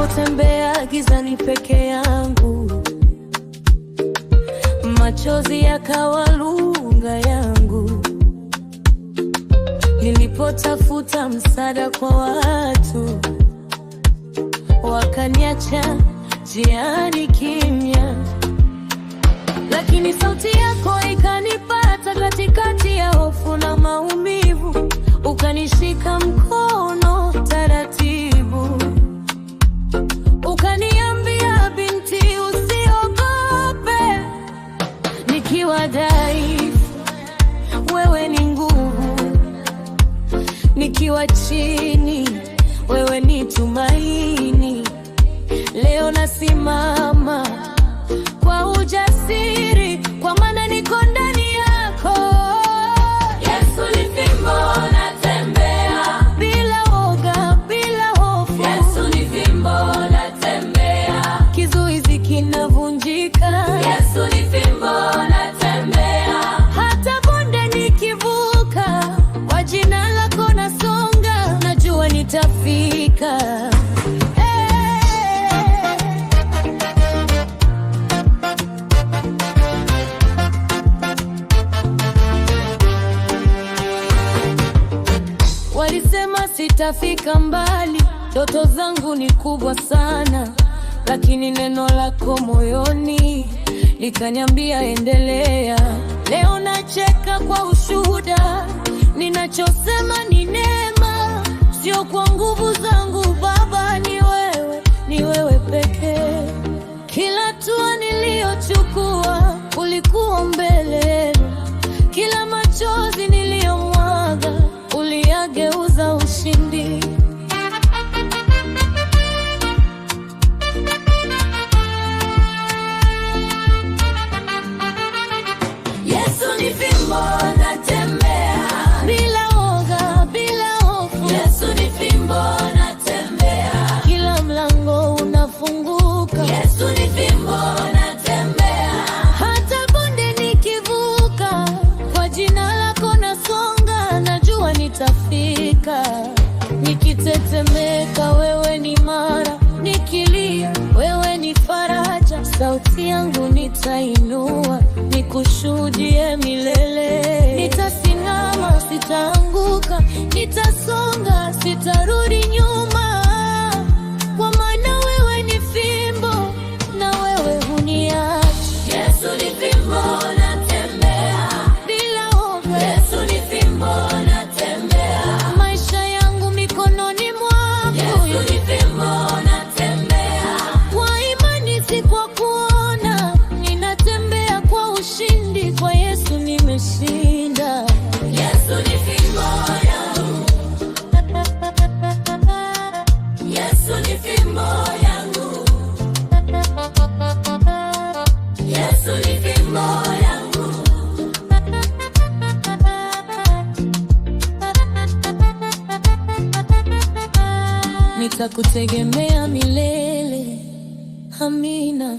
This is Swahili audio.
Nilipotembea gizani peke yangu, machozi yakawa lugha yangu. Nilipotafuta msaada kwa watu, wakaniacha njiani kimya. Lakini sauti yako ikanipata katikati ya hofu na maumivu, ukanishika mkono taratibu, ukaniambia, binti, usiogope. Nikiwa dhaifu, wewe ni nguvu. Nikiwa chini, wewe ni tumaini. Leo nasimama kwa ujasiri, kwa maana niko ndani yako. Yesu ni fimbo, natembea Bila woga, bila hofu. Yesu ni fimbo, natembea. Kizuizi kinavunjika. Yesu ni fimbo, natembea. Hata bonde nikivuka, kwa jina lako nasonga. Najua nitafika. Walisema sitafika mbali, ndoto zangu ni kubwa sana, lakini neno lako moyoni likaniambia endelea. Leo nacheka kwa ushuhuda, ninachosema ni neema, sio kwa nguvu zangu Baba, ni wewe pekee. Kila hatua niliyochukua ulikuwa mbele, kila machozi niliyomwaga uliyageuza ushindi. Yesu ni fimbo, natembea Bila woga, bila hofu. Yesu ni fimbo, natembea. Kila mlango unafunguka. Yesu ni fimbo, natembea. Hata bonde nikivuka, kwa jina lako nasonga. Najua nitafika. Nikitetemeka, wewe ni imara. Nikilia, wewe ni faraja. Sauti yangu nitainua, nikushuhudie milele. Nitasimama, sitaanguka. Nitasonga, sitarudi nyuma, kwa maana wewe ni fimbo na wewe huniacha. Yesu ni fimbo, natembea Bila woga, Yesu ni fimbo, natembea. maisha yangu mikononi mwako. Yesu ni fimbo, natembea. Kwa imani, si kwa kuona, ninatembea kwa ushindi. Kwa Yesu nimeshinda. Yesu ni fimbo yangu. Yesu ni fimbo yangu. Yesu ni fimbo yangu. Nitakutegemea milele. Amina.